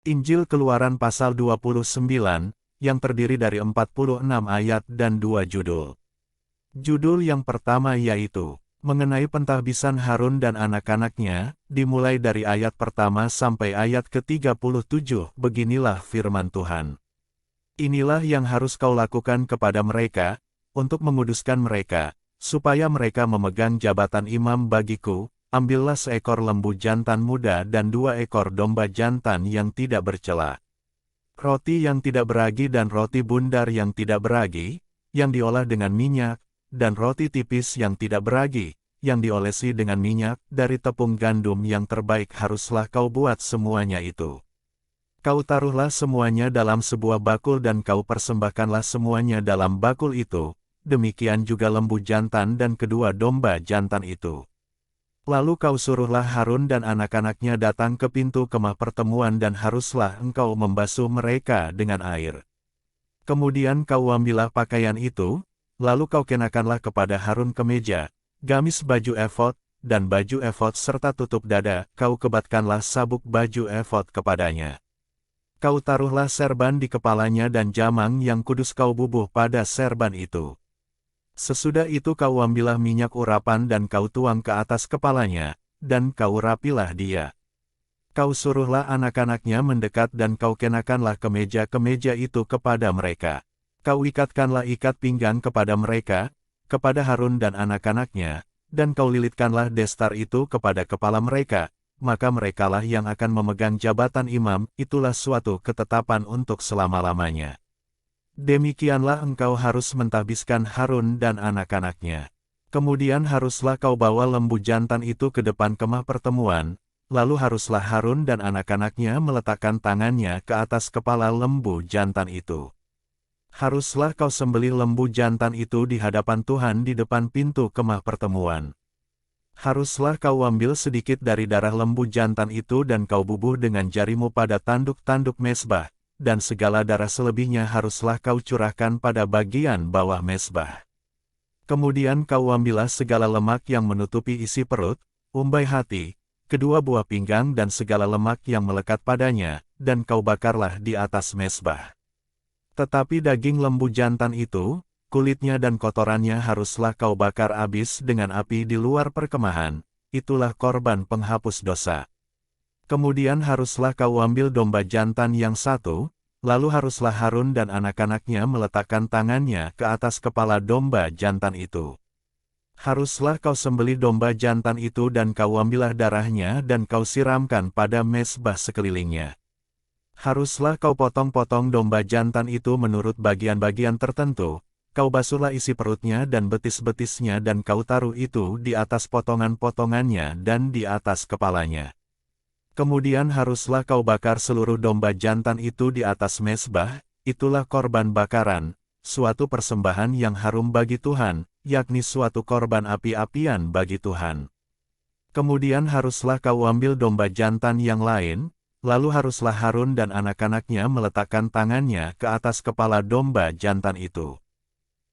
Injil Keluaran pasal 29, yang terdiri dari 46 ayat dan 2 judul. Judul yang pertama yaitu, mengenai pentahbisan Harun dan anak-anaknya, dimulai dari ayat pertama sampai ayat ke-37, beginilah firman Tuhan. Inilah yang harus kau lakukan kepada mereka, untuk menguduskan mereka, supaya mereka memegang jabatan imam bagiku. Ambillah seekor lembu jantan muda dan 2 ekor domba jantan yang tidak bercela. Roti yang tidak beragi dan roti bundar yang tidak beragi, yang diolah dengan minyak, dan roti tipis yang tidak beragi, yang diolesi dengan minyak, dari tepung gandum yang terbaik haruslah kau buat semuanya itu. Kau taruhlah semuanya dalam sebuah bakul dan kau persembahkanlah semuanya dalam bakul itu, demikian juga lembu jantan dan kedua domba jantan itu. Lalu kau suruhlah Harun dan anak-anaknya datang ke pintu kemah pertemuan dan haruslah engkau membasuh mereka dengan air. Kemudian kau ambillah pakaian itu, lalu kau kenakanlah kepada Harun kemeja, gamis baju efod, dan baju efod serta tutup dada, kau kebatkanlah sabuk baju efod kepadanya. Kau taruhlah serban di kepalanya dan jamang yang kudus kau bubuh pada serban itu. Sesudah itu kau ambillah minyak urapan dan kau tuang ke atas kepalanya, dan kau rapilah dia. Kau suruhlah anak-anaknya mendekat dan kau kenakanlah kemeja-kemeja itu kepada mereka. Kau ikatkanlah ikat pinggang kepada mereka, kepada Harun dan anak-anaknya, dan kau lilitkanlah destar itu kepada kepala mereka, maka merekalah yang akan memegang jabatan imam, itulah suatu ketetapan untuk selama-lamanya. Demikianlah engkau harus mentahbiskan Harun dan anak-anaknya. Kemudian haruslah kau bawa lembu jantan itu ke depan kemah pertemuan, lalu haruslah Harun dan anak-anaknya meletakkan tangannya ke atas kepala lembu jantan itu. Haruslah kau sembelih lembu jantan itu di hadapan Tuhan di depan pintu kemah pertemuan. Haruslah kau ambil sedikit dari darah lembu jantan itu dan kau bubuh dengan jarimu pada tanduk-tanduk mezbah, dan segala darah selebihnya haruslah kau curahkan pada bagian bawah mezbah. Kemudian kau ambillah segala lemak yang menutupi isi perut, umbai hati, kedua buah pinggang dan segala lemak yang melekat padanya, dan kau bakarlah di atas mezbah. Tetapi daging lembu jantan itu, kulitnya dan kotorannya haruslah kau bakar abis dengan api di luar perkemahan, itulah korban penghapus dosa. Kemudian haruslah kau ambil domba jantan yang satu, lalu haruslah Harun dan anak-anaknya meletakkan tangannya ke atas kepala domba jantan itu. Haruslah kau sembelih domba jantan itu dan kau ambillah darahnya dan kau siramkan pada mezbah sekelilingnya. Haruslah kau potong-potong domba jantan itu menurut bagian-bagian tertentu, kau basuhlah isi perutnya dan betis-betisnya dan kau taruh itu di atas potongan-potongannya dan di atas kepalanya. Kemudian haruslah kau bakar seluruh domba jantan itu di atas mezbah, itulah korban bakaran, suatu persembahan yang harum bagi Tuhan, yakni suatu korban api-apian bagi Tuhan. Kemudian haruslah kau ambil domba jantan yang lain, lalu haruslah Harun dan anak-anaknya meletakkan tangannya ke atas kepala domba jantan itu.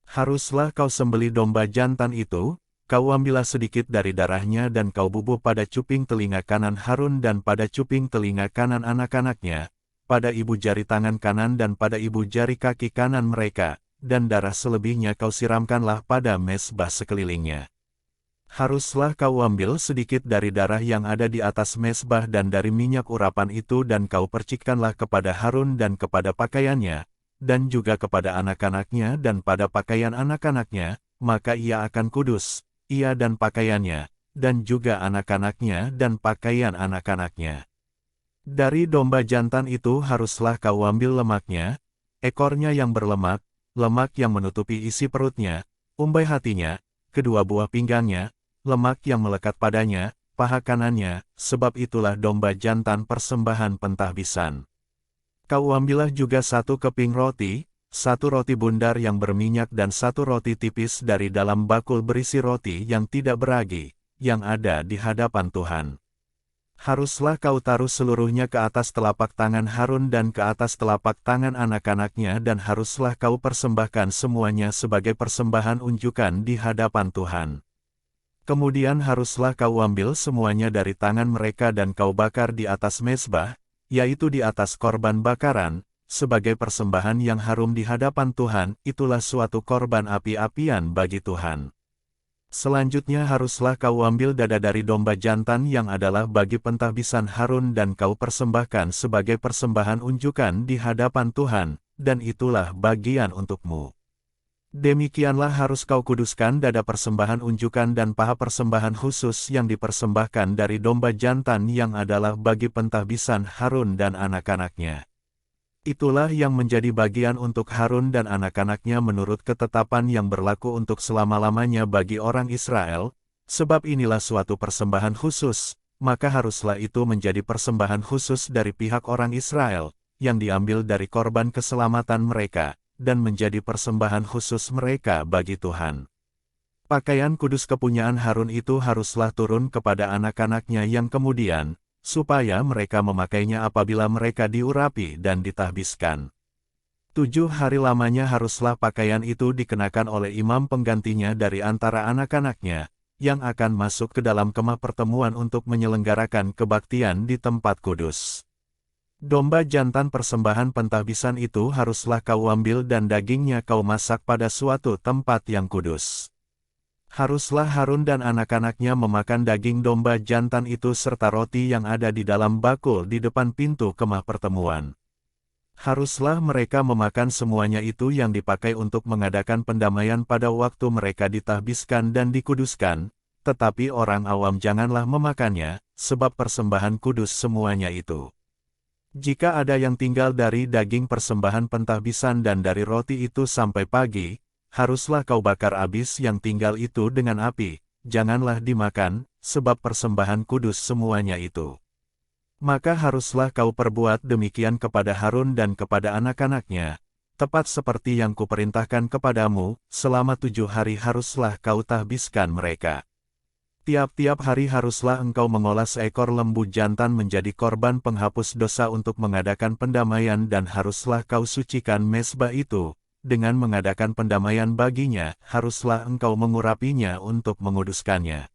Haruslah kau sembelih domba jantan itu, kau ambillah sedikit dari darahnya dan kau bubuh pada cuping telinga kanan Harun dan pada cuping telinga kanan anak-anaknya, pada ibu jari tangan kanan dan pada ibu jari kaki kanan mereka, dan darah selebihnya kau siramkanlah pada mezbah sekelilingnya. Haruslah kau ambil sedikit dari darah yang ada di atas mezbah dan dari minyak urapan itu dan kau percikkanlah kepada Harun dan kepada pakaiannya, dan juga kepada anak-anaknya dan pada pakaian anak-anaknya, maka ia akan kudus, ia dan pakaiannya, dan juga anak-anaknya dan pakaian anak-anaknya. Dari domba jantan itu haruslah kau ambil lemaknya, ekornya yang berlemak, lemak yang menutupi isi perutnya, umbai hatinya, kedua buah pinggangnya, lemak yang melekat padanya, paha kanannya, sebab itulah domba jantan persembahan pentahbisan. Kau ambillah juga 1 keping roti, 1 roti bundar yang berminyak dan 1 roti tipis dari dalam bakul berisi roti yang tidak beragi, yang ada di hadapan Tuhan. Haruslah kau taruh seluruhnya ke atas telapak tangan Harun dan ke atas telapak tangan anak-anaknya dan haruslah kau persembahkan semuanya sebagai persembahan unjukan di hadapan Tuhan. Kemudian haruslah kau ambil semuanya dari tangan mereka dan kau bakar di atas mezbah, yaitu di atas korban bakaran, sebagai persembahan yang harum di hadapan Tuhan, itulah suatu korban api-apian bagi Tuhan. Selanjutnya haruslah kau ambil dada dari domba jantan yang adalah bagi pentahbisan Harun dan kau persembahkan sebagai persembahan unjukan di hadapan Tuhan, dan itulah bagian untukmu. Demikianlah harus kau kuduskan dada persembahan unjukan dan paha persembahan khusus yang dipersembahkan dari domba jantan yang adalah bagi pentahbisan Harun dan anak-anaknya. Itulah yang menjadi bagian untuk Harun dan anak-anaknya menurut ketetapan yang berlaku untuk selama-lamanya bagi orang Israel, sebab inilah suatu persembahan khusus, maka haruslah itu menjadi persembahan khusus dari pihak orang Israel, yang diambil dari korban keselamatan mereka, dan menjadi persembahan khusus mereka bagi Tuhan. Pakaian kudus kepunyaan Harun itu haruslah turun kepada anak-anaknya yang kemudian, supaya mereka memakainya apabila mereka diurapi dan ditahbiskan. 7 hari lamanya haruslah pakaian itu dikenakan oleh imam penggantinya dari antara anak-anaknya, yang akan masuk ke dalam kemah pertemuan untuk menyelenggarakan kebaktian di tempat kudus. Domba jantan persembahan pentahbisan itu haruslah kau ambil dan dagingnya kau masak pada suatu tempat yang kudus. Haruslah Harun dan anak-anaknya memakan daging domba jantan itu serta roti yang ada di dalam bakul di depan pintu kemah pertemuan. Haruslah mereka memakan semuanya itu yang dipakai untuk mengadakan pendamaian pada waktu mereka ditahbiskan dan dikuduskan, tetapi orang awam janganlah memakannya, sebab persembahan kudus semuanya itu. Jika ada yang tinggal dari daging persembahan pentahbisan dan dari roti itu sampai pagi, haruslah kau bakar habis yang tinggal itu dengan api, janganlah dimakan, sebab persembahan kudus semuanya itu. Maka haruslah kau perbuat demikian kepada Harun dan kepada anak-anaknya, tepat seperti yang kuperintahkan kepadamu, selama 7 hari haruslah kau tahbiskan mereka. Tiap-tiap hari haruslah engkau mengolah seekor lembu jantan menjadi korban penghapus dosa untuk mengadakan pendamaian dan haruslah kau sucikan mezbah itu. Dengan mengadakan pendamaian baginya, haruslah engkau mengurapinya untuk menguduskannya.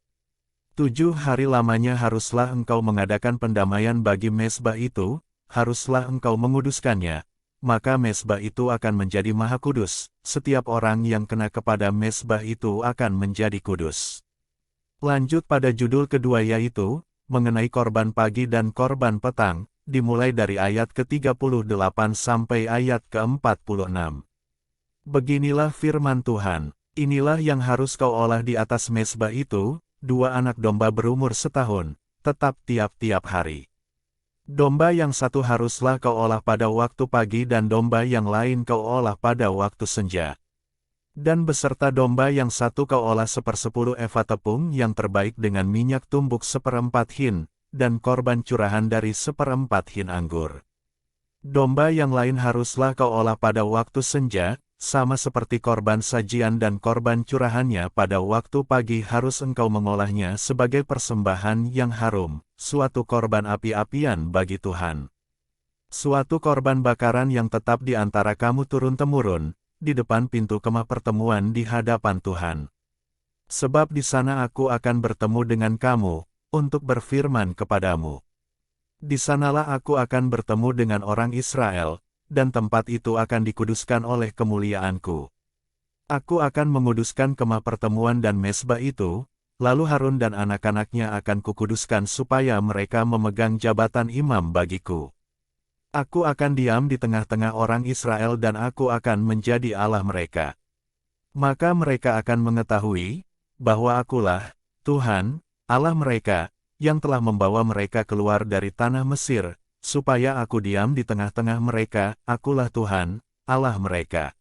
7 hari lamanya haruslah engkau mengadakan pendamaian bagi mezbah itu, haruslah engkau menguduskannya, maka mezbah itu akan menjadi maha kudus, setiap orang yang kena kepada mezbah itu akan menjadi kudus. Lanjut pada judul kedua yaitu, mengenai korban pagi dan korban petang, dimulai dari ayat ke-38 sampai ayat ke-46. Beginilah firman Tuhan, inilah yang harus kau olah di atas mezbah itu, 2 anak domba berumur setahun, tetap tiap-tiap hari. Domba yang satu haruslah kau olah pada waktu pagi dan domba yang lain kau olah pada waktu senja. Dan beserta domba yang satu kau olah 1/10 eva tepung yang terbaik dengan minyak tumbuk 1/4 hin, dan korban curahan dari 1/4 hin anggur. Domba yang lain haruslah kau olah pada waktu senja, sama seperti korban sajian dan korban curahannya pada waktu pagi harus engkau mengolahnya sebagai persembahan yang harum, suatu korban api-apian bagi Tuhan. Suatu korban bakaran yang tetap di antara kamu turun-temurun, di depan pintu kemah pertemuan di hadapan Tuhan. Sebab di sana aku akan bertemu dengan kamu, untuk berfirman kepadamu. Di sanalah aku akan bertemu dengan orang Israel, dan tempat itu akan dikuduskan oleh kemuliaanku. Aku akan menguduskan kemah pertemuan dan mezbah itu, lalu Harun dan anak-anaknya akan kukuduskan supaya mereka memegang jabatan imam bagiku. Aku akan diam di tengah-tengah orang Israel dan aku akan menjadi Allah mereka. Maka mereka akan mengetahui, bahwa akulah, Tuhan, Allah mereka, yang telah membawa mereka keluar dari tanah Mesir, supaya aku diam di tengah-tengah mereka, akulah Tuhan, Allah mereka.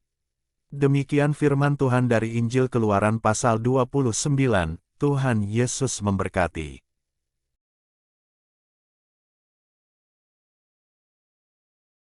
Demikian firman Tuhan dari Injil Keluaran pasal 29, Tuhan Yesus memberkati.